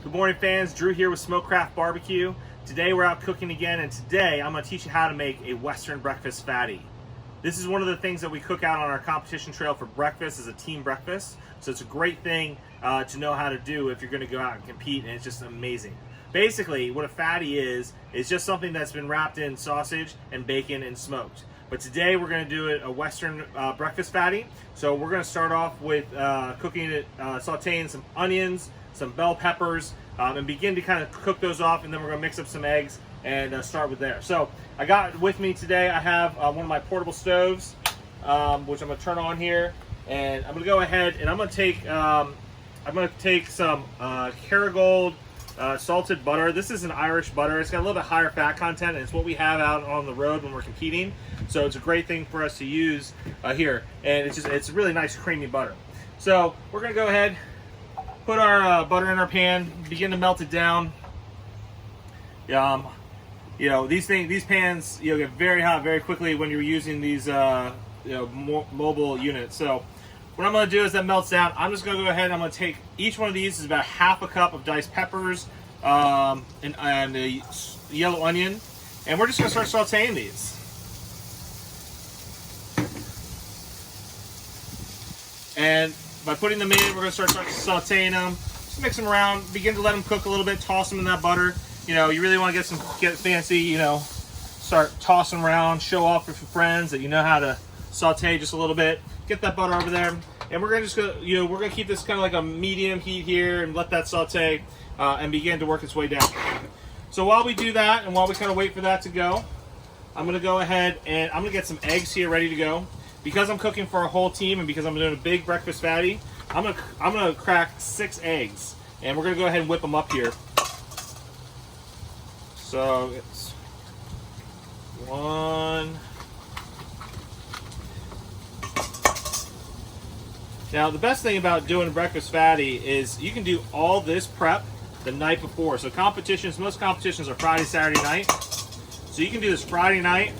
Good morning, fans. Drew here with Smokecraft Barbecue. Today we're out cooking again, and today I'm going to teach you how to make a Western breakfast fatty. This is one of the things that we cook out on our competition trail for breakfast as a team breakfast. So it's a great thing to know how to do if you're going to go out and compete, and it's just amazing. Basically, what a fatty is just something that's been wrapped in sausage and bacon and smoked. But today we're going to do it a Western breakfast fatty. So we're going to start off with cooking it, sauteing some onions, some bell peppers, and begin to kind of cook those off, and then we're going to mix up some eggs and start with there. So I got with me today, I have one of my portable stoves, which I'm going to turn on here, and I'm going to go ahead and I'm going to take some Kerrygold salted butter. This is an Irish butter. It's got a little bit higher fat content, and it's what we have out on the road when we're competing. So it's a great thing for us to use here, and it's really nice creamy butter. So we're going to go ahead, put our butter in our pan, begin to melt it down. You know, these pans, get very hot very quickly when you're using these mobile units. So what I'm going to do as that melts down, I'm just going to go ahead and I'm going to take each one of these is about half a cup of diced peppers and a yellow onion, and we're just going to start sauteing these. And by putting them in, we're going to start sauteing them. Just mix them around, begin to let them cook a little bit, toss them in that butter. You really want to get fancy, start tossing around, show off with your friends that you know how to saute just a little bit. Get that butter over there, and we're going to we're going to keep this kind of like a medium heat here and let that saute and begin to work its way down. So while we do that, and while we kind of wait for that to go, I'm going to go ahead and I'm going to get some eggs here ready to go. Because I'm cooking for a whole team and because I'm doing a big breakfast fatty, I'm gonna crack 6 eggs, and we're gonna go ahead and whip them up here. So it's 1. Now the best thing about doing a breakfast fatty is you can do all this prep the night before. So most competitions are Friday, Saturday night. So you can do this Friday night,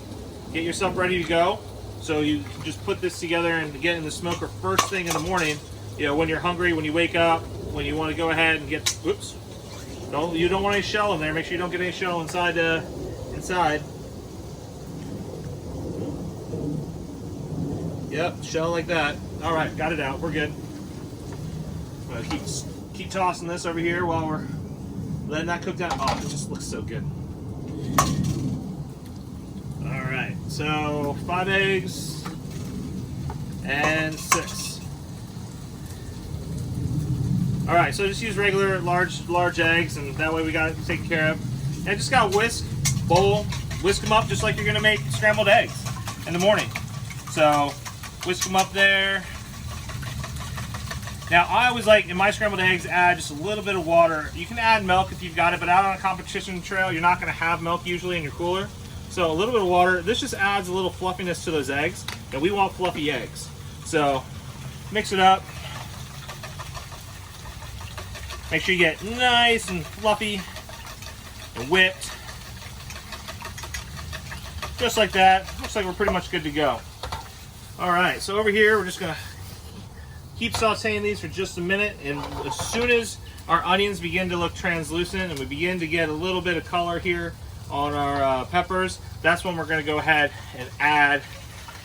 get yourself ready to go. So you can just put this together and get in the smoker first thing in the morning. When you're hungry, when you wake up, when you want to go ahead and get. Oops! No, you don't want any shell in there. Make sure you don't get any shell inside. Yep, shell like that. All right, got it out. We're good. I'm gonna keep tossing this over here while we're letting that cook down. Oh, it just looks so good. Alright, so 5 eggs and 6. Alright, so just use regular large eggs, and that way we got it taken care of. And just got whisk them up just like you're going to make scrambled eggs in the morning. So whisk them up there. Now I always like, in my scrambled eggs, add just a little bit of water. You can add milk if you've got it, but out on a competition trail you're not going to have milk usually in your cooler. So a little bit of water. This just adds a little fluffiness to those eggs, and we want fluffy eggs. So mix it up. Make sure you get nice and fluffy and whipped. Just like that. Looks like we're pretty much good to go. Alright, so over here we're just going to keep sauteing these for just a minute, and as soon as our onions begin to look translucent and we begin to get a little bit of color here on our peppers, that's when we're going to go ahead and add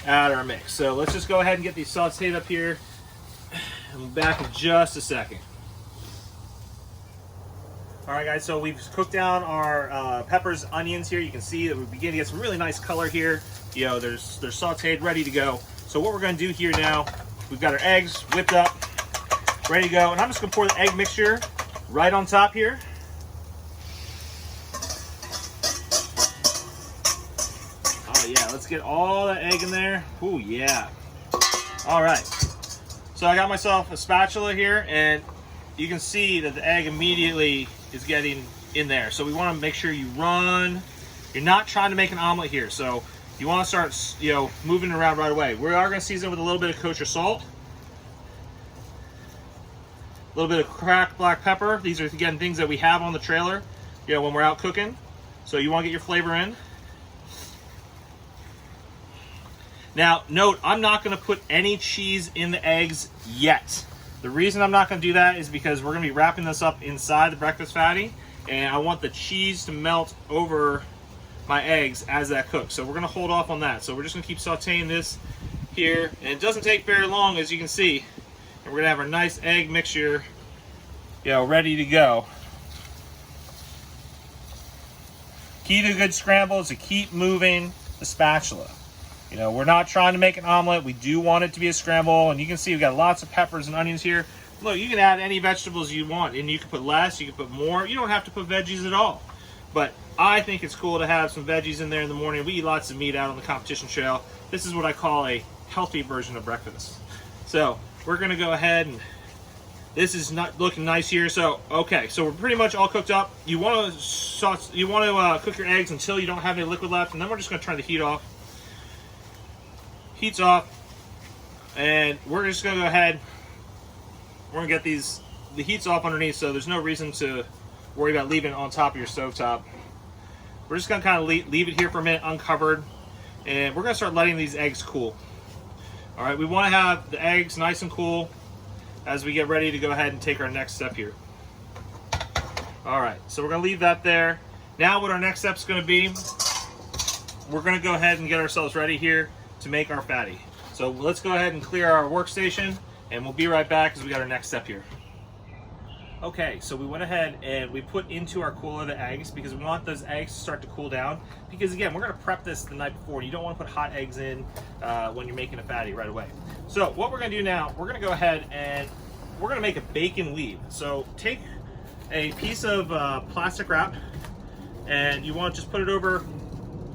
our mix. So let's just go ahead and get these sauteed up here, and we'll be back in just a second. Alright guys, so we've cooked down our peppers, onions here. You can see that we begin to get some really nice color here. They're sauteed, ready to go. So what we're going to do here now, we've got our eggs whipped up, ready to go, and I'm just going to pour the egg mixture right on top here. Yeah, let's get all that egg in there. Ooh, yeah. All right. So I got myself a spatula here, and you can see that the egg immediately is getting in there. So we want to make sure you run. You're not trying to make an omelet here, so you want to start, moving around right away. We are going to season it with a little bit of kosher salt, a little bit of cracked black pepper. These are, again, things that we have on the trailer, when we're out cooking. So you want to get your flavor in. Now, note, I'm not going to put any cheese in the eggs yet. The reason I'm not going to do that is because we're going to be wrapping this up inside the breakfast fatty, and I want the cheese to melt over my eggs as that cooks. So we're going to hold off on that. So we're just going to keep sauteing this here, and it doesn't take very long, as you can see. And we're going to have our nice egg mixture, ready to go. Key to a good scramble is to keep moving the spatula. We're not trying to make an omelet. We do want it to be a scramble, and you can see we've got lots of peppers and onions here. Look, you can add any vegetables you want, and you can put less, you can put more. You don't have to put veggies at all. But I think it's cool to have some veggies in there in the morning. We eat lots of meat out on the competition trail. This is what I call a healthy version of breakfast. So we're gonna go ahead, and this is not looking nice here. So okay, so we're pretty much all cooked up. You want to cook your eggs until you don't have any liquid left, and then we're just gonna turn the heat off. Heat's off, and we're just gonna go ahead. We're gonna get the heat's off underneath, so there's no reason to worry about leaving it on top of your stovetop. We're just gonna kind of leave it here for a minute uncovered, and we're gonna start letting these eggs cool. All right, we want to have the eggs nice and cool as we get ready to go ahead and take our next step here. All right, so we're gonna leave that there. Now what our next step's gonna be, we're gonna go ahead and get ourselves ready here to make our fatty. So let's go ahead and clear our workstation, and we'll be right back because we got our next step here. Okay, so we went ahead and we put into our cooler the eggs because we want those eggs to start to cool down. Because again, we're gonna prep this the night before. You don't wanna put hot eggs in when you're making a fatty right away. So what we're gonna do now, we're gonna go ahead and we're gonna make a bacon weave. So take a piece of plastic wrap, and you wanna just put it over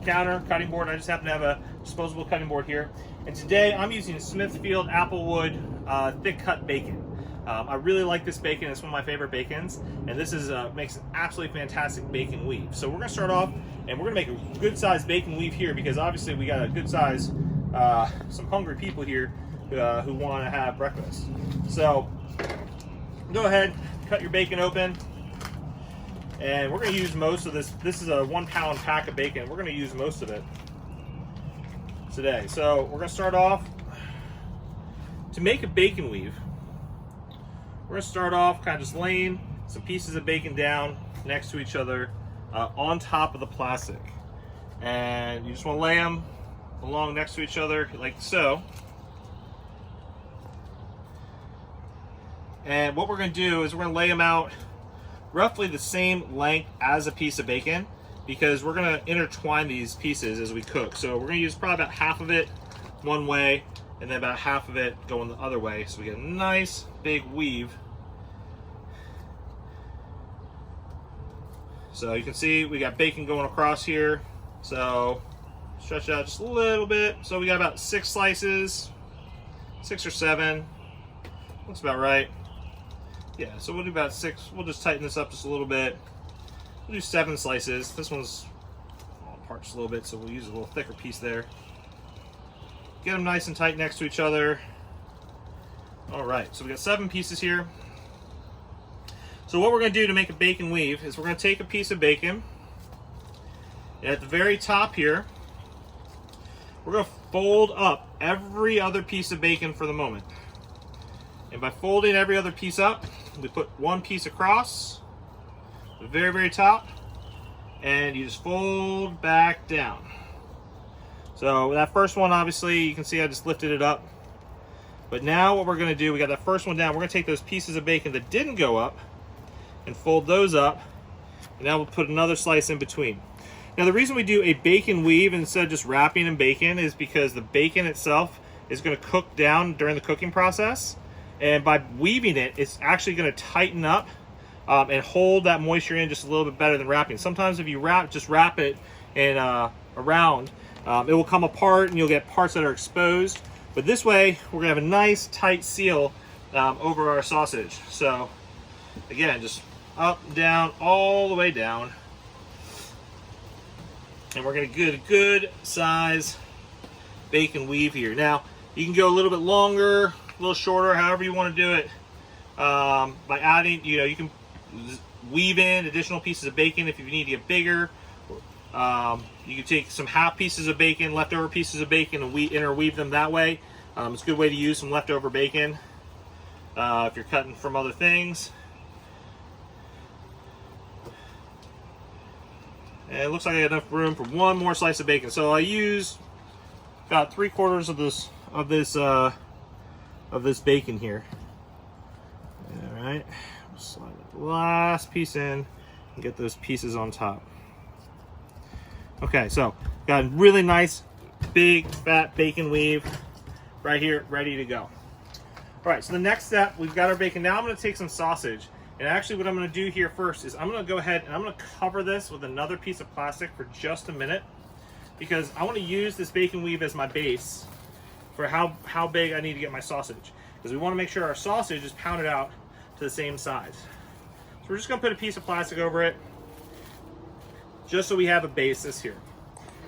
counter, cutting board. I just happen to have a disposable cutting board here. And today I'm using Smithfield Applewood thick cut bacon. I really like this bacon. It's one of my favorite bacons, and this is makes an absolutely fantastic bacon weave. So we're gonna start off, and we're gonna make a good sized bacon weave here because obviously we got a good size, some hungry people here who want to have breakfast. So go ahead, cut your bacon open, and we're gonna use most of this. This is a 1 pound pack of bacon. We're gonna use most of it today. So we're gonna start off to make a bacon weave. We're gonna start off kind of just laying some pieces of bacon down next to each other on top of the plastic. And you just wanna lay them along next to each other like so. And what we're gonna do is we're gonna lay them out roughly the same length as a piece of bacon because we're gonna intertwine these pieces as we cook. So we're gonna use probably about half of it one way and then about half of it going the other way. So we get a nice big weave. So you can see we got bacon going across here. So stretch out just a little bit. So we got about 6 slices, 6 or 7. Looks about right. Yeah, so we'll do about 6. We'll just tighten this up just a little bit. We'll do 7 slices. This one's falling apart just a little bit, so we'll use a little thicker piece there. Get them nice and tight next to each other. All right, so we got 7 pieces here. So what we're gonna do to make a bacon weave is we're gonna take a piece of bacon, and at the very top here, we're gonna fold up every other piece of bacon for the moment. And by folding every other piece up, we put one piece across the very, very top, and you just fold back down. So that first one, obviously, you can see I just lifted it up. But now what we're gonna do, we got that first one down, we're gonna take those pieces of bacon that didn't go up and fold those up, and now we'll put another slice in between. Now the reason we do a bacon weave instead of just wrapping in bacon is because the bacon itself is gonna cook down during the cooking process. And by weaving it, it's actually gonna tighten up and hold that moisture in just a little bit better than wrapping. Sometimes if you just wrap it in around, it will come apart and you'll get parts that are exposed. But this way, we're gonna have a nice tight seal over our sausage. So again, just up, down, all the way down. And we're gonna get a good size bacon weave here. Now, you can go a little bit longer, a little shorter, however you want to do it. By adding, you can weave in additional pieces of bacon if you need to get bigger. You can take some half pieces of bacon, leftover pieces of bacon, and interweave them that way. It's a good way to use some leftover bacon. if you're cutting from other things. And it looks like I got enough room for one more slice of bacon. So I use about 3/4 of this bacon here. All right, slide the last piece in and get those pieces on top. Okay, so got a really nice big fat bacon weave right here, ready to go. All right, so the next step, we've got our bacon. Now I'm going to take some sausage, and actually what I'm going to do here first is I'm going to go ahead and I'm going to cover this with another piece of plastic for just a minute, because I want to use this bacon weave as my base for how big I need to get my sausage, because we want to make sure our sausage is pounded out to the same size. So we're just going to put a piece of plastic over it just so we have a basis here.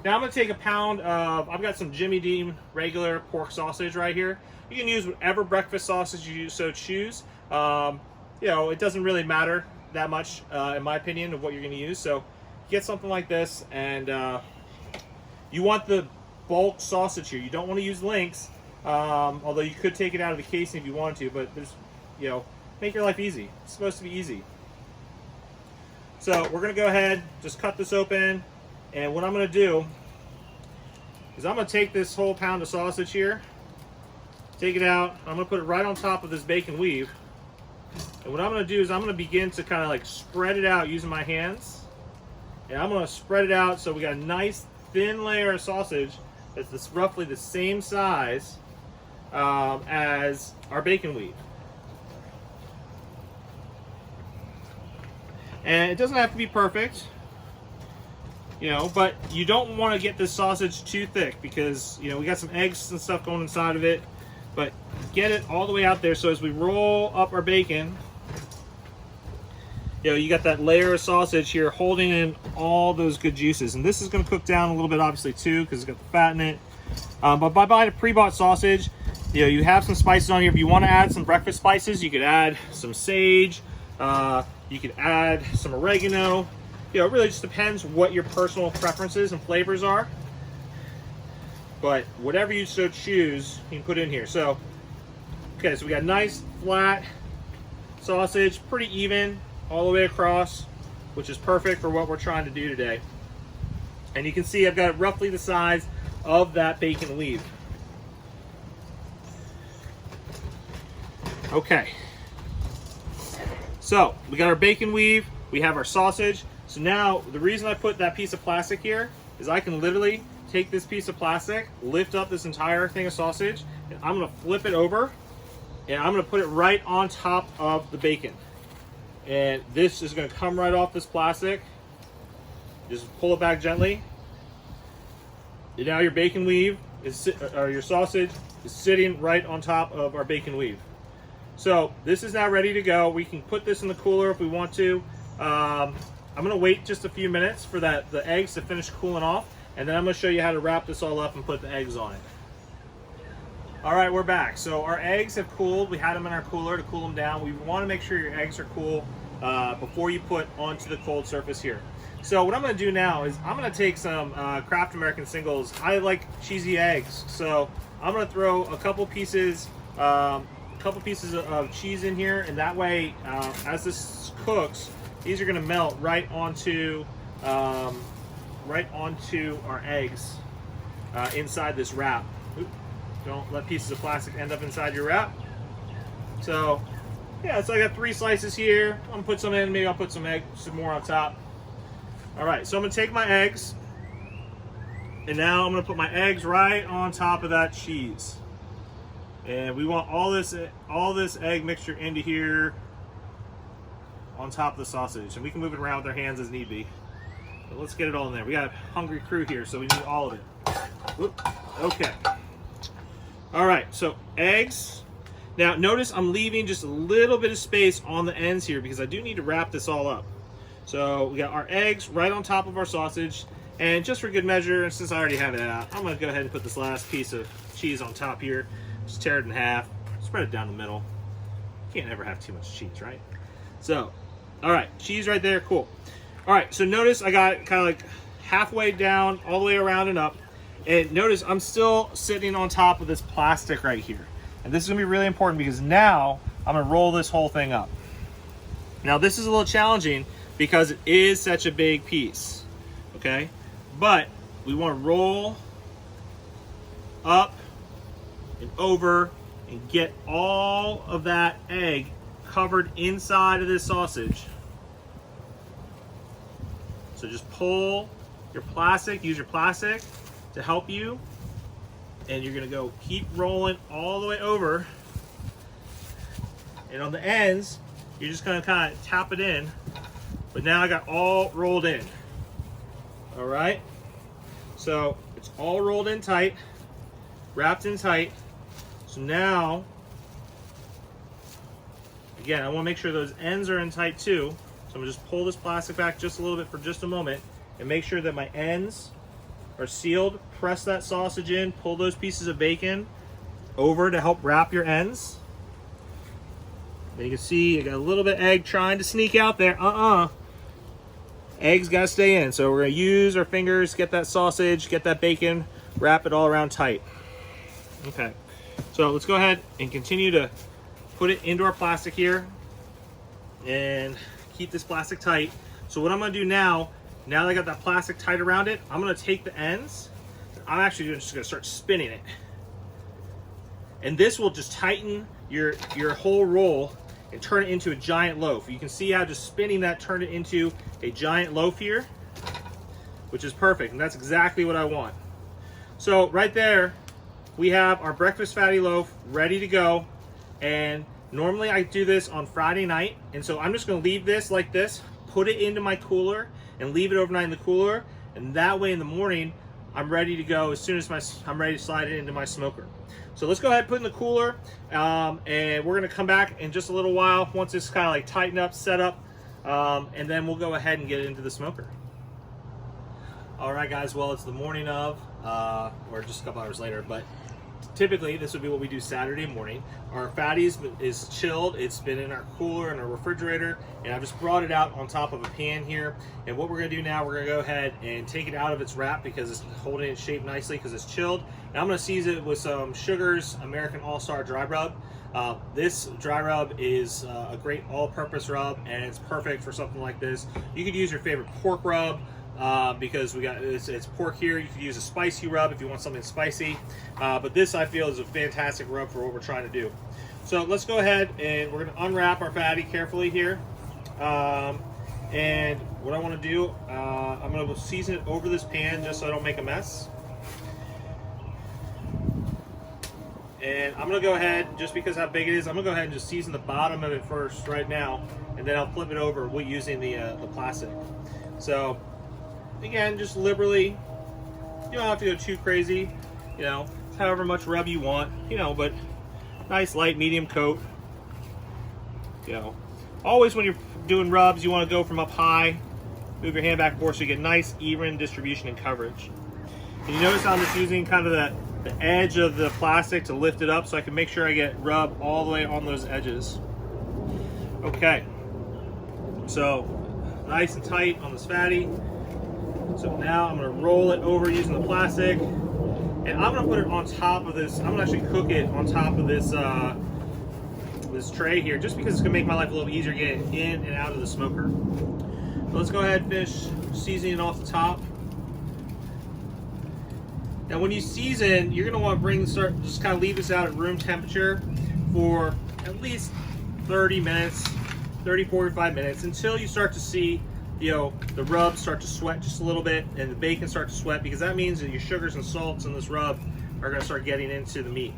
Now I'm going to take a pound of, I've got some Jimmy Dean regular pork sausage right here. You can use whatever breakfast sausage you so choose. You know, it doesn't really matter that much, in my opinion, of what you're going to use. So get something like this, and you want the bulk sausage here. You don't want to use links, although you could take it out of the casing if you wanted to, but there's, you know, make your life easy. It's supposed to be easy. So we're going to go ahead, just cut this open, and what I'm going to do is I'm going to take this whole pound of sausage here, take it out, I'm going to put it right on top of this bacon weave, and what I'm going to do is I'm going to begin to kind of like spread it out using my hands, and I'm going to spread it out so we got a nice thin layer of sausage that's roughly the same size as our bacon weave. And it doesn't have to be perfect, you know, but you don't want to get this sausage too thick, because, you know, we got some eggs and stuff going inside of it, but get it all the way out there so as we roll up our bacon, you know, you got that layer of sausage here holding in all those good juices. And this is going to cook down a little bit, obviously, too, because it's got the fat in it. But by buying a pre-bought sausage, you know, you have some spices on here. If you want to add some breakfast spices, you could add some sage. You could add some oregano. You know, it really just depends what your personal preferences and flavors are. But whatever you so choose, you can put in here. So, okay, so we got nice, flat sausage, pretty even all the way across, which is perfect for what we're trying to do today. And you can see I've got roughly the size of that bacon weave. Okay. So we got our bacon weave, we have our sausage. So now the reason I put that piece of plastic here is I can literally take this piece of plastic, lift up this entire thing of sausage, and I'm gonna flip it over, and I'm gonna put it right on top of the bacon. And this is gonna come right off this plastic. Just pull it back gently. And now your bacon weave is, or your sausage is sitting right on top of our bacon weave. So this is now ready to go. We can put this in the cooler if we want to. I'm gonna wait just a few minutes for the eggs to finish cooling off, and then I'm gonna show you how to wrap this all up and put the eggs on it. All right, we're back. So our eggs have cooled. We had them in our cooler to cool them down. We wanna make sure your eggs are cool before you put onto the cold surface here. So what I'm gonna do now is I'm gonna take some Kraft American Singles. I like cheesy eggs, so I'm gonna throw a couple pieces of cheese in here, and that way as this cooks, these are going to melt right onto our eggs inside this wrap. Oop, don't let pieces of plastic end up inside your wrap. So yeah, so I got 3 slices here. I'm gonna put some in, maybe I'll put some more on top. All right, so I'm gonna take my eggs, and now I'm gonna put my eggs right on top of that cheese. And we want all this egg mixture into here on top of the sausage. And we can move it around with our hands as need be. But let's get it all in there. We got a hungry crew here, so we need all of it. Whoop. Okay. All right, so eggs. Now notice I'm leaving just a little bit of space on the ends here because I do need to wrap this all up. So we got our eggs right on top of our sausage. And just for good measure, since I already have it out, I'm gonna go ahead and put this last piece of cheese on top here. Just tear it in half, spread it down the middle. Can't ever have too much cheese, right? So, all right, cheese right there, cool. All right, so notice I got it kind of like halfway down, all the way around and up. And notice I'm still sitting on top of this plastic right here. And this is gonna be really important because now I'm gonna roll this whole thing up. Now this is a little challenging because it is such a big piece, okay? But we wanna roll up and over and get all of that egg covered inside of this sausage. So just pull your plastic, use your plastic to help you, and you're gonna keep rolling all the way over. And on the ends, you're just gonna kind of tap it in. But now I got all rolled in. All right? So it's all rolled in tight, wrapped in tight. So now, again, I wanna make sure those ends are in tight too. So I'm gonna just pull this plastic back just a little bit for just a moment and make sure that my ends are sealed. Press that sausage in, pull those pieces of bacon over to help wrap your ends. And you can see you got a little bit of egg trying to sneak out there. Eggs gotta stay in. So we're gonna use our fingers, get that sausage, get that bacon, wrap it all around tight. Okay, so let's go ahead and continue to put it into our plastic here and keep this plastic tight. So what I'm gonna do now that I got that plastic tight around it, I'm gonna take the ends, I'm actually just gonna start spinning it. And this will just tighten your whole roll and turn it into a giant loaf. You can see how just spinning that turned it into a giant loaf here, which is perfect, and that's exactly what I want. So right there, we have our breakfast fatty loaf ready to go. And normally I do this on Friday night, and so I'm just gonna leave this like this, put it into my cooler, and leave it overnight in the cooler, and that way in the morning, I'm ready to go as soon as I'm ready to slide it into my smoker. So let's go ahead and put it in the cooler, and we're gonna come back in just a little while once it's kind of like tightened up, set up, and then we'll go ahead and get it into the smoker. All right, guys, well, it's the morning of, or just a couple hours later, but typically this would be what we do Saturday morning. Our fatties is chilled. It's been in our cooler and our refrigerator, and I've just brought it out on top of a pan here. And what we're gonna do now, we're gonna go ahead and take it out of its wrap because it's holding its shape nicely because it's chilled. Now I'm gonna season it with some Sugar's American All-Star Dry Rub. This dry rub is a great all-purpose rub, and it's perfect for something like this. You could use your favorite pork rub, because it's pork here. You could use a spicy rub if you want something spicy, but this I feel is a fantastic rub for what we're trying to do. So let's go ahead and we're going to unwrap our fatty carefully here, and what I want to do, I'm going to season it over this pan just so I don't make a mess. And I'm going to go ahead, just because how big it is, I'm going to go ahead and just season the bottom of it first right now, and then I'll flip it over using the plastic. So again, just liberally, you don't have to go too crazy, you know, however much rub you want, you know, but nice light medium coat. You know, always when you're doing rubs, you want to go from up high, move your hand back and forth so you get nice even distribution and coverage. And you notice I'm just using kind of the edge of the plastic to lift it up so I can make sure I get rub all the way on those edges. Okay, so nice and tight on this fatty. So now I'm going to roll it over using the plastic, and I'm going to put it on top of this. I'm going to actually cook it on top of this this tray here, just because it's going to make my life a little easier getting in and out of the smoker. So let's go ahead and finish seasoning off the top. Now when you season, you're going to want to just kind of leave this out at room temperature for at least 30 minutes, 45 minutes, until you start to see, you know, the rub start to sweat just a little bit and the bacon start to sweat, because that means that your sugars and salts in this rub are going to start getting into the meat.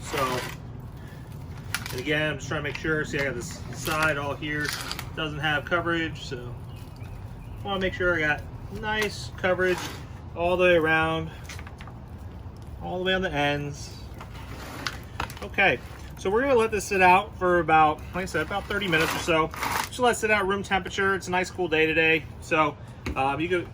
So, and again, I'm just trying to make sure, see I got this side all here, doesn't have coverage, so I want to make sure I got nice coverage all the way around, all the way on the ends. Okay, so we're going to let this sit out for about, like I said, about 30 minutes or so. Just let it sit out room temperature. It's a nice cool day today. So if you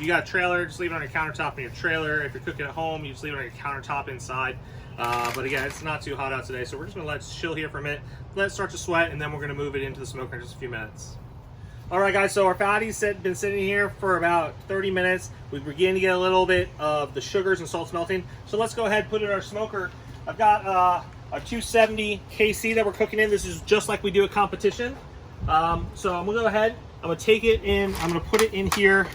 got a trailer, just leave it on your countertop in your trailer. If you're cooking at home, you just leave it on your countertop inside. But again, it's not too hot out today, so we're just going to let it chill here for a minute, let it start to sweat, and then we're going to move it into the smoker in just a few minutes. All right, guys, so our fatty's been sitting here for about 30 minutes. We're beginning to get a little bit of the sugars and salts melting. So let's go ahead and put it in our smoker. I've got our 270 KC that we're cooking in. This is just like we do a competition. So I'm gonna go ahead, I'm gonna take it in, I'm gonna put it in here.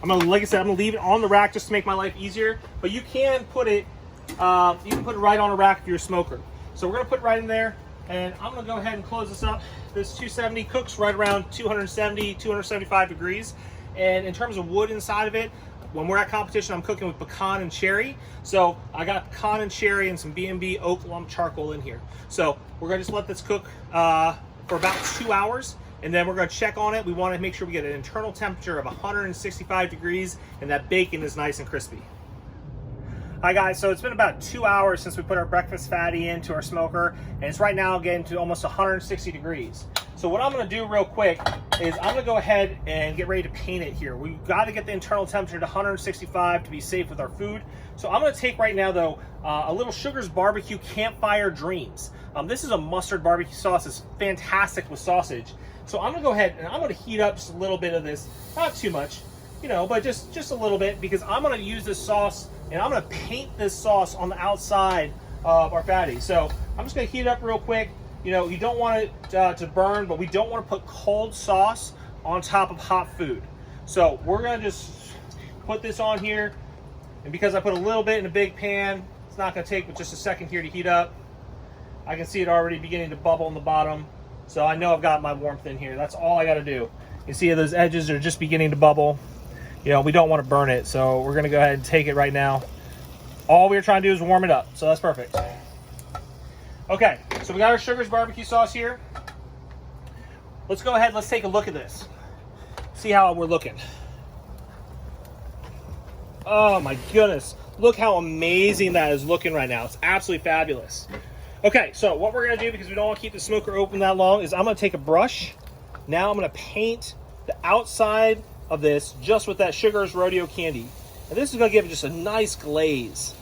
Like I said, I'm gonna leave it on the rack just to make my life easier, but you can put it right on a rack if you're a smoker. So we're gonna put it right in there, and I'm gonna go ahead and close this up. This 270 cooks right around 270, 275 degrees. And in terms of wood inside of it, when we're at competition, I'm cooking with pecan and cherry. So I got pecan and cherry and some B&B oak lump charcoal in here. So we're gonna just let this cook for about 2 hours, and then we're gonna check on it. We wanna make sure we get an internal temperature of 165 degrees and that bacon is nice and crispy. Hi guys, so it's been about 2 hours since we put our breakfast fatty into our smoker, and it's right now getting to almost 160 degrees. So what I'm gonna do real quick is I'm gonna go ahead and get ready to paint it here. We've got to get the internal temperature to 165 to be safe with our food. So I'm gonna take right now though, a little Sugar's Barbecue Campfire Dreams. This is a mustard barbecue sauce. It's fantastic with sausage. So I'm gonna go ahead and I'm gonna heat up just a little bit of this, not too much, you know, but just a little bit, because I'm gonna use this sauce and I'm gonna paint this sauce on the outside of our fatty. So I'm just gonna heat it up real quick. You know, you don't want it to burn, but we don't want to put cold sauce on top of hot food. So we're gonna just put this on here, and because I put a little bit in a big pan, it's not gonna take but just a second here to heat up. I can see it already beginning to bubble in the bottom, so I know I've got my warmth in here. That's all I gotta do. You see those edges are just beginning to bubble. You know, we don't want to burn it, so we're gonna go ahead and take it right now. All we're trying to do is warm it up, so that's perfect. Okay, so we got our Sugar's barbecue sauce here. Let's go ahead, let's take a look at this. See how we're looking. Oh my goodness, look how amazing that is looking right now. It's absolutely fabulous. Okay, so what we're gonna do, because we don't want to keep the smoker open that long, is I'm gonna take a brush. Now I'm gonna paint the outside of this just with that Sugar's Rodeo candy. And this is gonna give it just a nice glaze.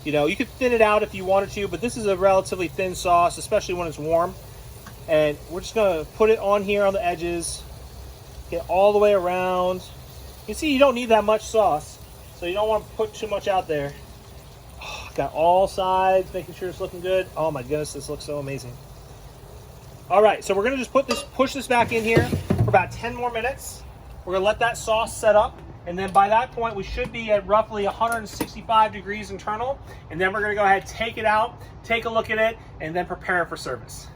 You know, you could thin it out if you wanted to, but this is a relatively thin sauce, especially when it's warm. And we're just gonna put it on here on the edges, get all the way around. You see, you don't need that much sauce, so you don't want to put too much out there. Oh, got all sides, making sure it's looking good. Oh my goodness, this looks so amazing. All right, so we're gonna just push this back in here for about 10 more minutes. We're gonna let that sauce set up. And then by that point, we should be at roughly 165 degrees internal. And then we're gonna go ahead, take it out, take a look at it, and then prepare it for service.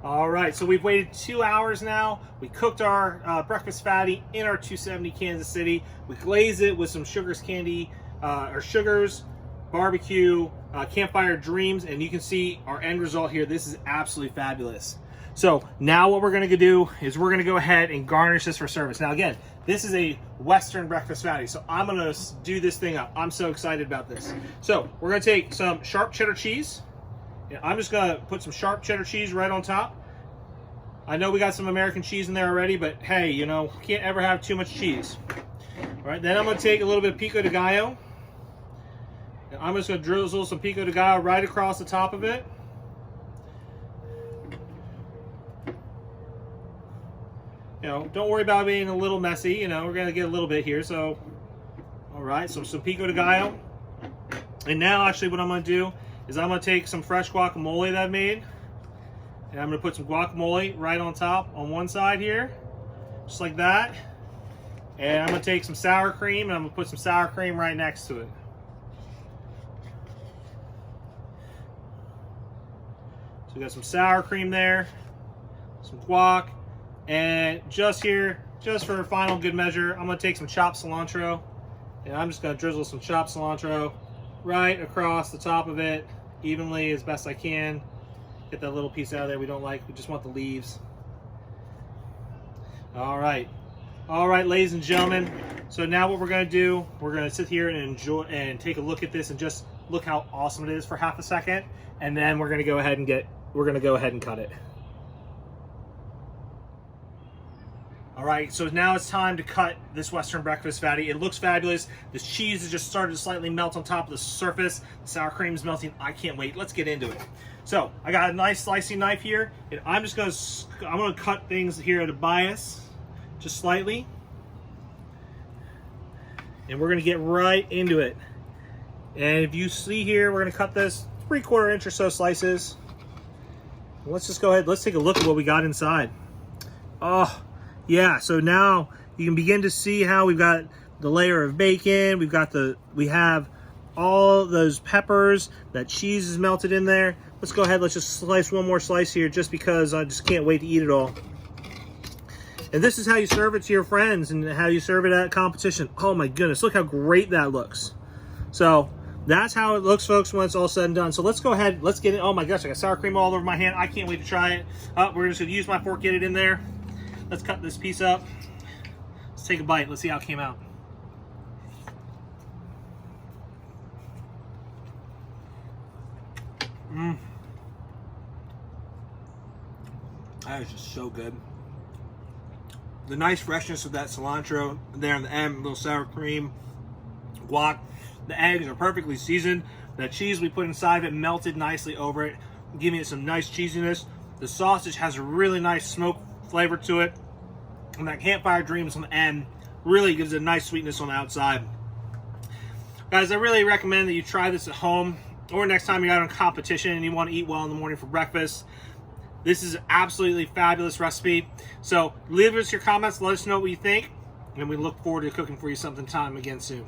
All right, so we've waited 2 hours now. We cooked our breakfast fatty in our 270 Kansas City. We glazed it with some Sugar's candy, or Sugar's Barbecue Campfire Dreams. And you can see our end result here. This is absolutely fabulous. So now what we're gonna do is we're gonna go ahead and garnish this for service. Now again, this is a Western breakfast fatty, so I'm gonna do this thing up. I'm so excited about this. So we're gonna take some sharp cheddar cheese. I'm just gonna put some sharp cheddar cheese right on top. I know we got some American cheese in there already, but hey, you know, can't ever have too much cheese. All right, then I'm gonna take a little bit of pico de gallo. And I'm just gonna drizzle some pico de gallo right across the top of it. You know, don't worry about being a little messy. You know, we're gonna get a little bit here. So, all right, so some pico de gallo. And now, actually, what I'm gonna do is I'm gonna take some fresh guacamole that I've made, and I'm gonna put some guacamole right on top on one side here, just like that. And I'm gonna take some sour cream, and I'm gonna put some sour cream right next to it. So we got some sour cream there, some guac. And just here, just for a final good measure, I'm gonna take some chopped cilantro, and I'm just gonna drizzle some chopped cilantro right across the top of it, evenly as best I can. Get that little piece out of there we don't like, we just want the leaves. All right, ladies and gentlemen. So now what we're gonna do, we're gonna sit here and enjoy and take a look at this and just look how awesome it is for half a second, and then we're gonna go ahead and cut it. All right, so now it's time to cut this Western breakfast fatty. It looks fabulous. This cheese has just started to slightly melt on top of the surface. The sour cream is melting. I can't wait. Let's get into it. So I got a nice slicing knife here, and I'm gonna cut things here at a bias, just slightly. And we're gonna get right into it. And if you see here, we're gonna cut this 3/4 inch or so slices. Let's just go ahead, let's take a look at what we got inside. Oh, yeah, so now you can begin to see how we've got the layer of bacon, we have all those peppers, that cheese is melted in there. Let's go ahead, let's just slice one more slice here just because I just can't wait to eat it all. And this is how you serve it to your friends and how you serve it at a competition. Oh my goodness, look how great that looks. So that's how it looks, folks, when it's all said and done. So let's go ahead, let's get it. Oh my gosh, I got sour cream all over my hand. I can't wait to try it. We're just gonna use my fork, get it in there. Let's cut this piece up. Let's take a bite, let's see how it came out. That is just so good. The nice freshness of that cilantro there on the end, a little sour cream, guac. The eggs are perfectly seasoned. The cheese we put inside of it melted nicely over it, giving it some nice cheesiness. The sausage has a really nice smoke flavor to it. And that campfire dreams on the end really gives it a nice sweetness on the outside. Guys, I really recommend that you try this at home or next time you're out on competition and you want to eat well in the morning for breakfast. This is an absolutely fabulous recipe. So leave us your comments, let us know what you think, and we look forward to cooking for you sometime again soon.